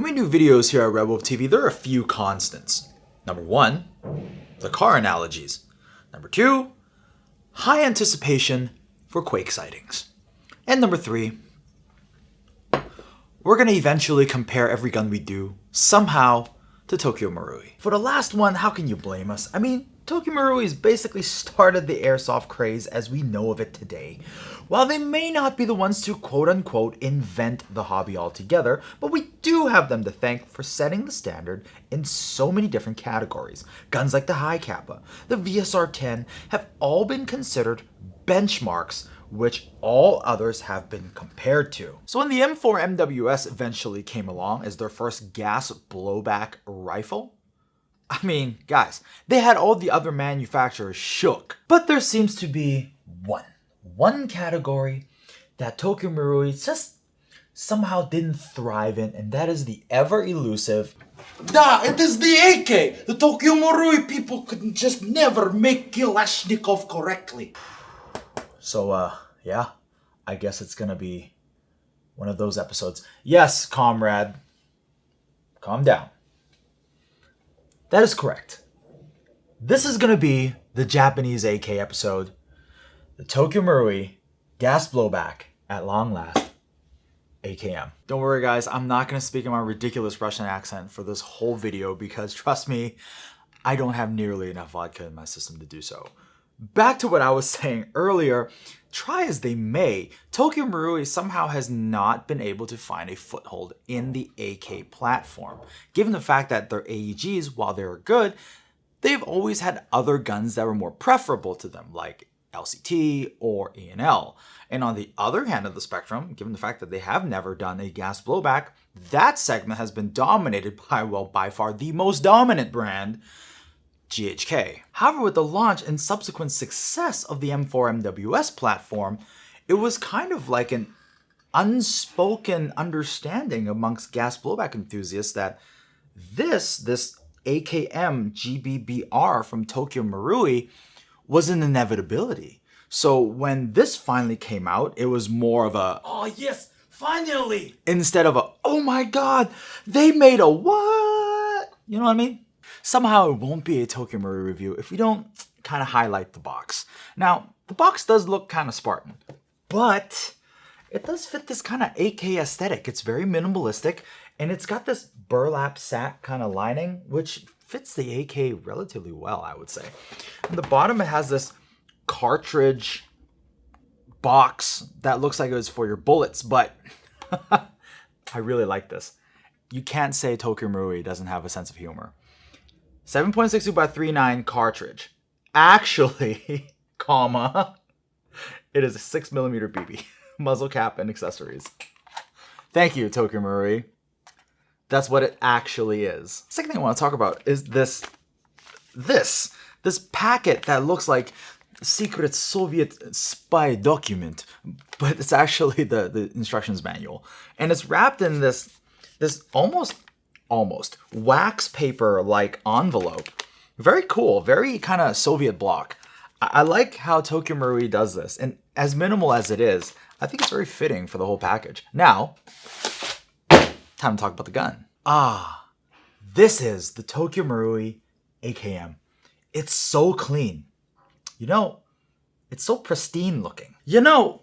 When we do videos here at RedWolf TV, there are a few constants. Number one, the car analogies. Number two, high anticipation for Quake sightings. And number three, we're going to eventually compare every gun we do, somehow, to Tokyo Marui. For the last one, how can you blame us? I mean, Tokyo Marui has basically started the airsoft craze as we know of it today. While they may not be the ones to quote-unquote invent the hobby altogether, but we do have them to thank for setting the standard in so many different categories. Guns like the Ghk, the VSR-10 have all been considered benchmarks which all others have been compared to. So when the M4 MWS eventually came along as their first gas blowback rifle, I mean, guys, they had all the other manufacturers shook. But there seems to be one category that Tokyo Marui just somehow didn't thrive in, and that is the ever elusive. It is the AK! The Tokyo Marui people could just never make Kalashnikov correctly. So, yeah, I guess it's gonna be one of those episodes. Yes, comrade, calm down. That is correct. This is gonna be the Japanese AK episode. The Tokyo Marui gas blowback at long last. AKM. Don't worry guys, I'm not going to speak in my ridiculous Russian accent for this whole video because trust me, I don't have nearly enough vodka in my system to do so. Back to what I was saying earlier, try as they may, Tokyo Marui somehow has not been able to find a foothold in the AK platform. Given the fact that their AEGs, while they were good, they've always had other guns that were more preferable to them, like LCT or E&L. And on the other hand of the spectrum, given the fact that they have never done a gas blowback, that segment has been dominated by, well, by far the most dominant brand, GHK. However, with the launch and subsequent success of the M4 MWS platform, it was kind of like an unspoken understanding amongst gas blowback enthusiasts that this AKM GBBR from Tokyo Marui was an inevitability. So when this finally came out, it was more of a, oh yes, finally! Instead of a, oh my god, they made a what? You know what I mean? Somehow it won't be a Tokyo Marui review if we don't kind of highlight the box. Now, the box does look kind of Spartan, but it does fit this kind of AK aesthetic. It's very minimalistic, and it's got this burlap sack kind of lining, which fits the AK relatively well, I would say. On the bottom, it has this cartridge box that looks like it was for your bullets, but I really like this. You can't say Tokyo Marui doesn't have a sense of humor. 7.62 by 3.9 cartridge. Actually, comma, it is a 6mm BB, muzzle cap and accessories. Thank you, Tokyo Marui. That's what it actually is. Second thing I want to talk about is this packet that looks like secret Soviet spy document, but it's actually the instructions manual. And it's wrapped in this almost wax paper like envelope. Very cool, very kind of Soviet bloc. I like how Tokyo Marui does this, and as minimal as it is, I think it's very fitting for the whole package. Now, time to talk about the gun. This is the Tokyo Marui AKM. It's so clean. You know, it's so pristine looking. You know,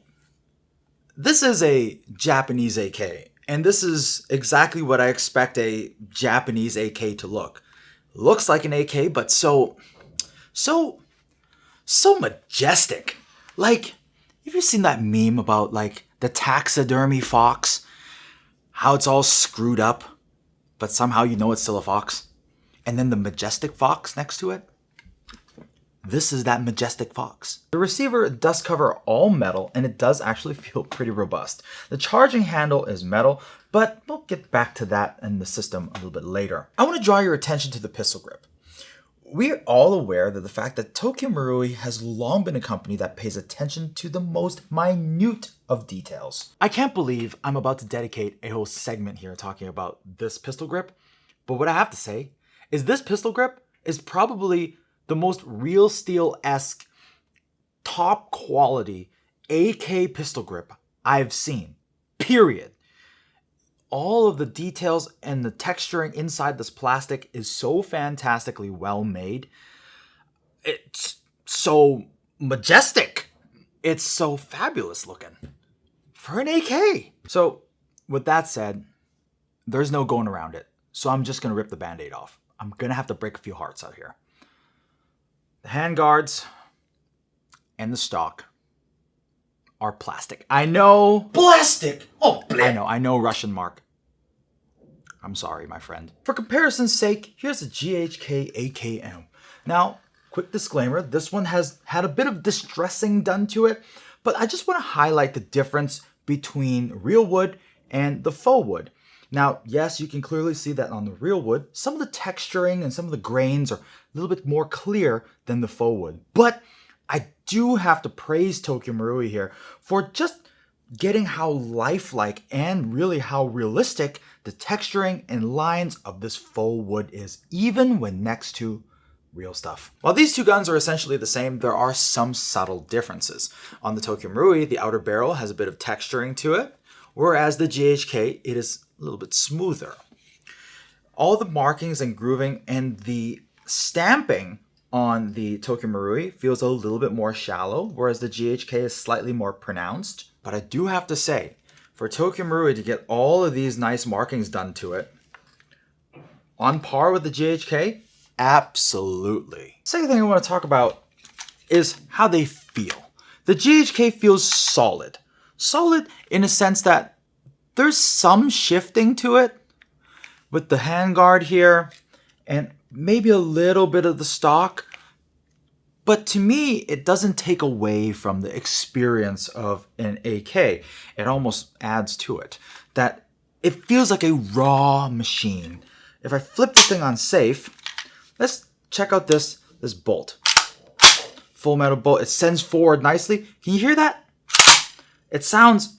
this is a Japanese AK, and this is exactly what I expect a Japanese AK to look. Looks like an AK, but so majestic. Like, have you seen that meme about like the taxidermy fox? How it's all screwed up, but somehow you know it's still a fox. And then the majestic fox next to it. This is that majestic fox. The receiver does cover all metal, and it does actually feel pretty robust. The charging handle is metal, but we'll get back to that in the system a little bit later. I want to draw your attention to the pistol grip. We're all aware that the fact that Tokyo Marui has long been a company that pays attention to the most minute of details. I can't believe I'm about to dedicate a whole segment here talking about this pistol grip, but what I have to say is this pistol grip is probably the most real steel-esque, top quality AK pistol grip I've seen, period. all of the details and the texturing inside this plastic is so fantastically well made. It's so majestic. It's so fabulous looking for an AK. So with that said, there's no going around it. So I'm just going to rip the Band-Aid off. I'm going to have to break a few hearts out here. The handguards and the stock are plastic. I know. Plastic? Oh, I know, Russian Mark. I'm sorry, my friend. For comparison's sake, here's the Ghk Akm. Now, quick disclaimer, this one has had a bit of distressing done to it, but I just want to highlight the difference between real wood and the faux wood. Now, yes, you can clearly see that on the real wood, some of the texturing and some of the grains are a little bit more clear than the faux wood. But I do have to praise Tokyo Marui here for just getting how lifelike and really how realistic the texturing and lines of this faux wood is, even when next to real stuff. While these two guns are essentially the same, there are some subtle differences. On the Tokyo Marui, the outer barrel has a bit of texturing to it, whereas the GHK, it is a little bit smoother. All the markings and grooving and the stamping on the Tokyo Marui feels a little bit more shallow, whereas the GHK is slightly more pronounced. But I do have to say, for Tokyo Marui to get all of these nice markings done to it, on par with the GHK, absolutely. Second thing I want to talk about is how they feel. The GHK feels solid. Solid in a sense that there's some shifting to it with the handguard here and maybe a little bit of the stock. But to me, it doesn't take away from the experience of an AK. It almost adds to it. That it feels like a raw machine. If I flip this thing on safe, let's check out this bolt. Full metal bolt. It sends forward nicely. Can you hear that? It sounds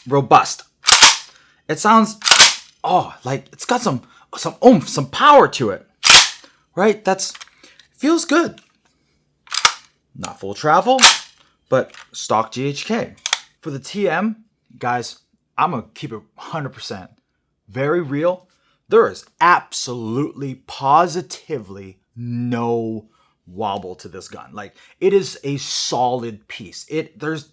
robust. It sounds, like it's got some oomph, some power to it. Right? Feels good. Not full travel, but stock GHK. For the TM, guys, I'm going to keep it 100%. Very real. There is absolutely, positively no wobble to this gun. Like, it is a solid piece. The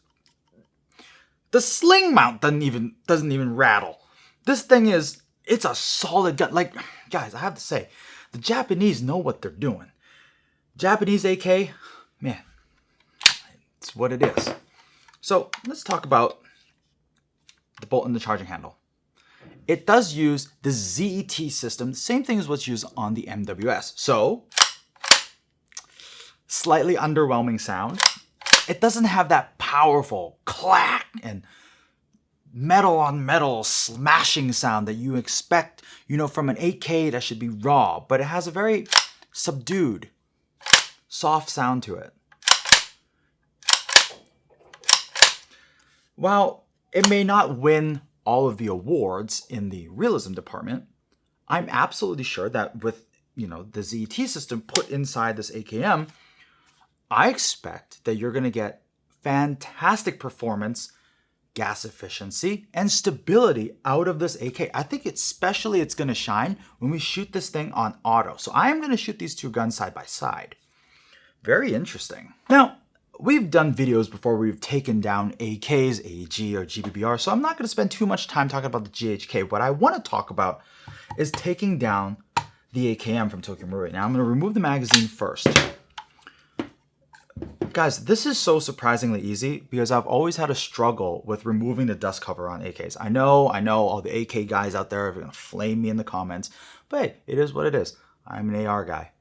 sling mount doesn't even rattle. This thing it's a solid gun. Like, guys, I have to say, the Japanese know what they're doing. Japanese AK, man, it's what it is. So let's talk about the bolt and the charging handle. It does use the ZET system, the same thing as what's used on the MWS. So, slightly underwhelming sound. It doesn't have that powerful clack and metal on metal smashing sound that you expect, from an AK that should be raw, but it has a very subdued, soft sound to it. While it may not win all of the awards in the realism department, I'm absolutely sure that with, the ZET system put inside this AKM, I expect that you're going to get fantastic performance, gas efficiency, and stability out of this AK. I think it's going to shine when we shoot this thing on auto. So I am going to shoot these two guns side by side. Very interesting. Now, we've done videos before where we've taken down AKs, AG, or GBBR, so I'm not going to spend too much time talking about the GHK. What I want to talk about is taking down the AKM from Tokyo Marui. Now, I'm going to remove the magazine first. Guys, this is so surprisingly easy because I've always had a struggle with removing the dust cover on AKs. I know all the AK guys out there are going to flame me in the comments, but hey, it is what it is. I'm an AR guy.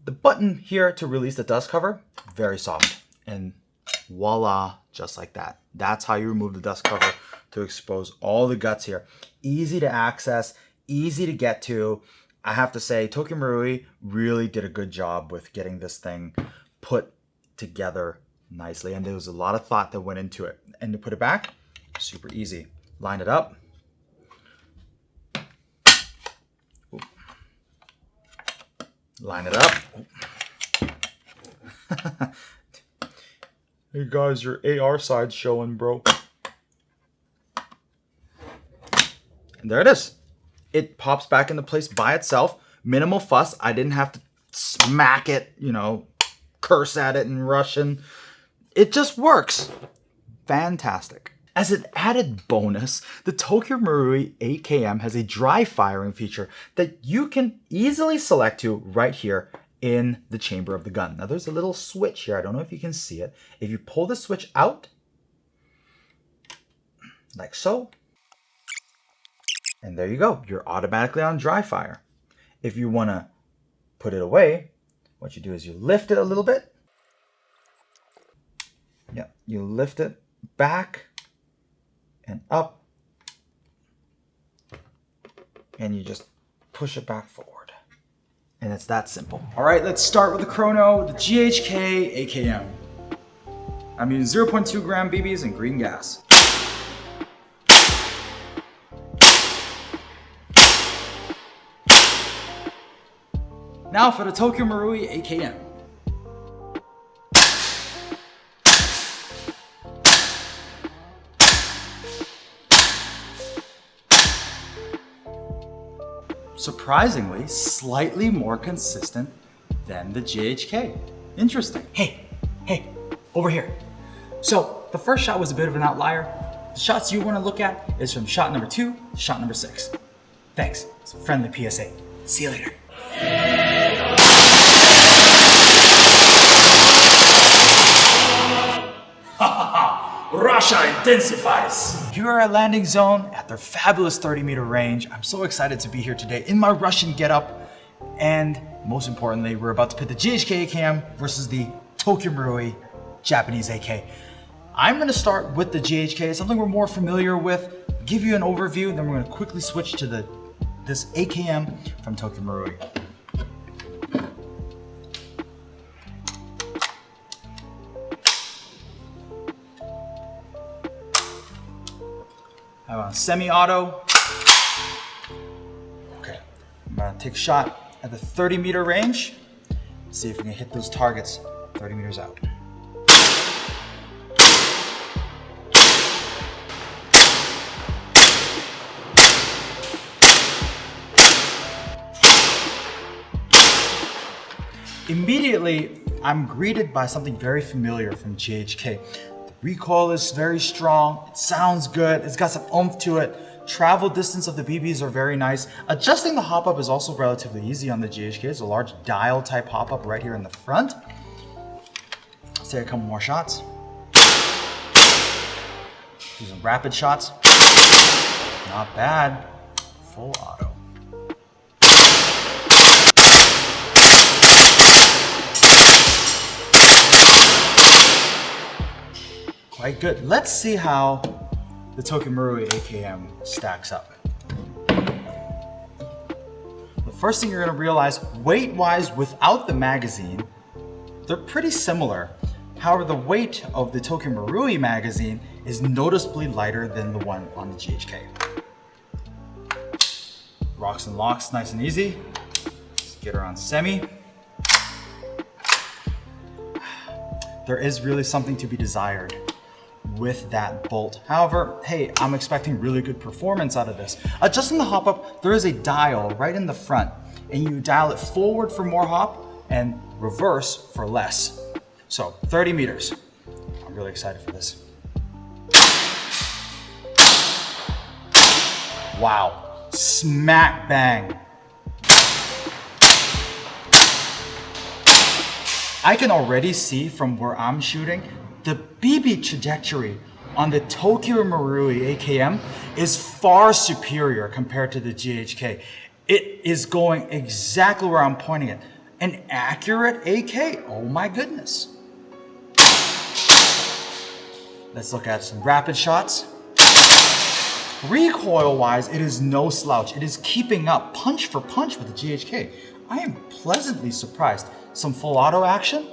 The button here to release the dust cover, very soft, and voila, just like that. That's how you remove the dust cover to expose all the guts here. Easy to access, easy to get to. I have to say, Tokyo Marui really did a good job with getting this thing put together nicely, and there was a lot of thought that went into it. And to put it back, super easy. Line it up. Ooh. Line it up. Hey guys, your AR side's showing, bro. And there it is. It pops back into place by itself. Minimal fuss. I didn't have to smack it, you know, curse at it in Russian. It just works. Fantastic. As an added bonus, the Tokyo Marui AKM has a dry firing feature that you can easily select to right here in the chamber of the gun. Now there's a little switch here. I don't know if you can see it. If you pull the switch out, like so, and there you go. You're automatically on dry fire. If you want to put it away, what you do is you lift it a little bit. Yeah, you lift it back and up, and you just push it back forward. And it's that simple. All right, let's start with the chrono, the GHK AKM. I'm using 0.2 gram BBs and green gas. Now for the Tokyo Marui AKM. Surprisingly, slightly more consistent than the GHK. Interesting. Hey, over here. So the first shot was a bit of an outlier. The shots you want to look at is from shot number 2 to shot number 6. Thanks. It's a friendly PSA. See you later. Russia intensifies. Here are at landing zone at their fabulous 30-meter range. I'm so excited to be here today in my Russian getup. And most importantly, we're about to pit the GHK AKM versus the Tokyo Marui Japanese AK. I'm gonna start with the GHK, something we're more familiar with, give you an overview, and then we're gonna quickly switch to this AKM from Tokyo Marui. I have a semi-auto. Okay, I'm gonna take a shot at the 30-meter range. See if we can hit those targets 30 meters out. Immediately, I'm greeted by something very familiar from GHK. Recoil is very strong, it sounds good, it's got some oomph to it. Travel distance of the BBs are very nice. Adjusting the hop-up is also relatively easy on the GHK. It's a large dial type hop-up right here in the front. Let's take a couple more shots. These are rapid shots. Not bad. Full auto. Quite good. Let's see how the Tokyo Marui AKM stacks up. The first thing you're going to realize, weight-wise, without the magazine, they're pretty similar. However, the weight of the Tokyo Marui magazine is noticeably lighter than the one on the GHK. Rocks and locks, nice and easy. Let's get her on semi. There is really something to be desired with that bolt. However, hey, I'm expecting really good performance out of this. Adjusting the hop up, there is a dial right in the front, and you dial it forward for more hop and reverse for less. So 30 meters. I'm really excited for this. Wow, smack bang. I can already see from where I'm shooting, the BB trajectory on the Tokyo Marui AKM is far superior compared to the GHK. It is going exactly where I'm pointing it. An accurate AK, oh my goodness. Let's look at some rapid shots. Recoil-wise, it is no slouch. It is keeping up punch for punch with the GHK. I am pleasantly surprised. Some full auto action.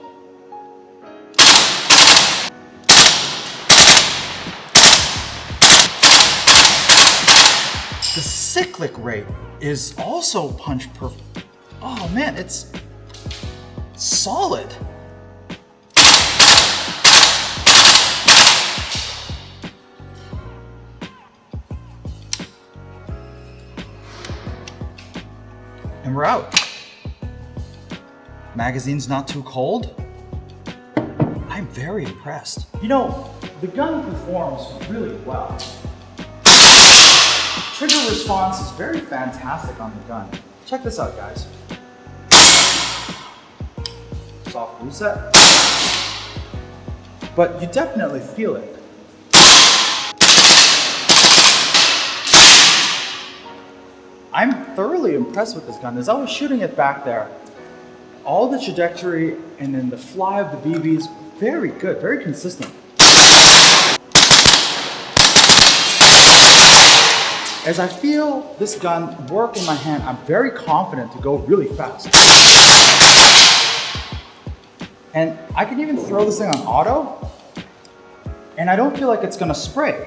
The cyclic rate is also punch per... Oh man, it's solid. And we're out. Magazine's not too cold. I'm very impressed. You know, the gun performs really well. Trigger response is very fantastic on the gun. Check this out, guys. Soft reset. But you definitely feel it. I'm thoroughly impressed with this gun. As I was shooting it back there, all the trajectory and then the fly of the BBs, very good, very consistent. As I feel this gun work in my hand, I'm very confident to go really fast. And I can even throw this thing on auto, and I don't feel like it's gonna spray.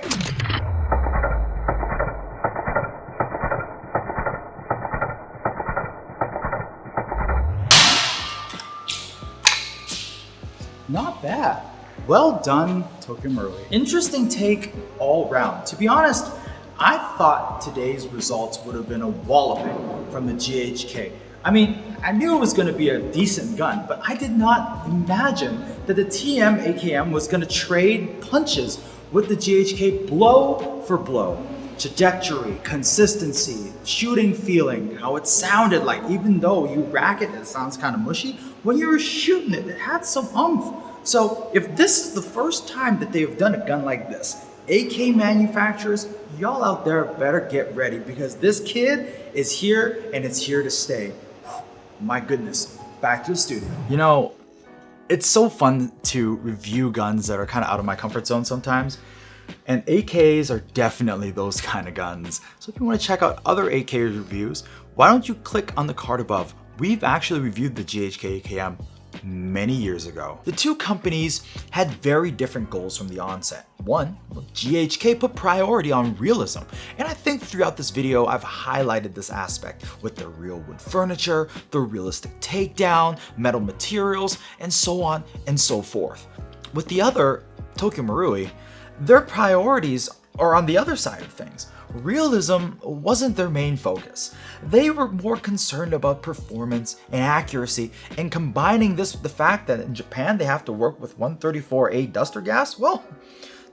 Not bad. Well done, Tokyo Marui. Interesting take all round. To be honest, I thought today's results would have been a walloping from the GHK. I mean, I knew it was going to be a decent gun, but I did not imagine that the TM AKM was going to trade punches with the GHK blow for blow. Trajectory, consistency, shooting feeling, how it sounded like, even though you rack it sounds kind of mushy, when you were shooting it, it had some oomph. So if this is the first time that they've done a gun like this, AK manufacturers, y'all out there better get ready, because this kid is here and it's here to stay. My goodness, back to the studio. You know, it's so fun to review guns that are kind of out of my comfort zone sometimes. And AKs are definitely those kind of guns. So if you want to check out other AK reviews, why don't you click on the card above? We've actually reviewed the Ghk Akm many years ago. The two companies had very different goals from the onset. One, GHK put priority on realism, and I think throughout this video I've highlighted this aspect with the real wood furniture, the realistic takedown, metal materials, and so on and so forth. With the other, Tokyo Marui, their priorities are on the other side of things. Realism wasn't their main focus. They were more concerned about performance and accuracy, and combining this with the fact that in Japan they have to work with 134A duster gas, well,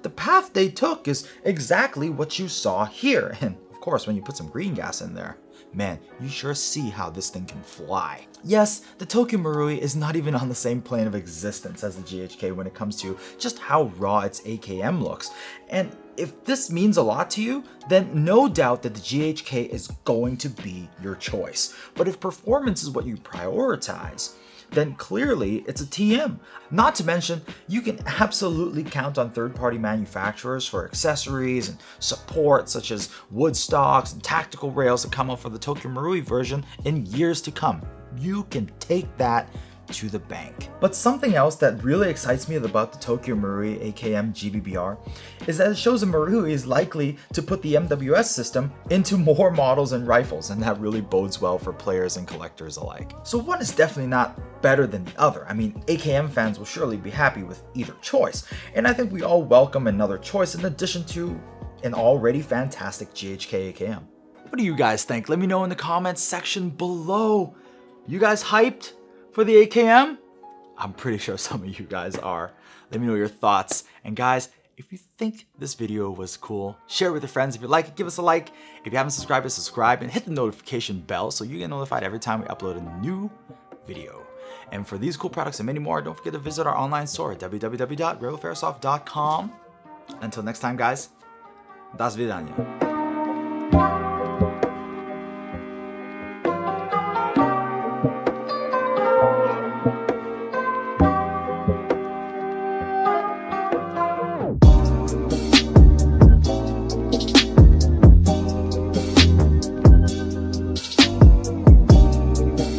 the path they took is exactly what you saw here. And of course, when you put some green gas in there, man, you sure see how this thing can fly. Yes, the Tokyo Marui is not even on the same plane of existence as the GHK when it comes to just how raw its AKM looks. And if this means a lot to you, then no doubt that the GHK is going to be your choice. But if performance is what you prioritize, then clearly it's a TM. Not to mention, you can absolutely count on third-party manufacturers for accessories and support, such as wood stocks and tactical rails that come out for the Tokyo Marui version in years to come. You can take that to the bank. But something else that really excites me about the Tokyo Marui AKM GBBR is that it shows that Marui is likely to put the MWS system into more models and rifles, and that really bodes well for players and collectors alike. So one is definitely not better than the other. I mean, AKM fans will surely be happy with either choice, and I think we all welcome another choice in addition to an already fantastic Ghk Akm. What do you guys think? Let me know in the comments section below. You guys hyped for the AKM? I'm pretty sure some of you guys are. Let me know your thoughts. And guys, if you think this video was cool, share it with your friends. If you like it, give us a like. If you haven't subscribed, subscribe and hit the notification bell so you get notified every time we upload a new video. And for these cool products and many more, don't forget to visit our online store at www.redwolfairsoft.com. Until next time, guys, das vidania.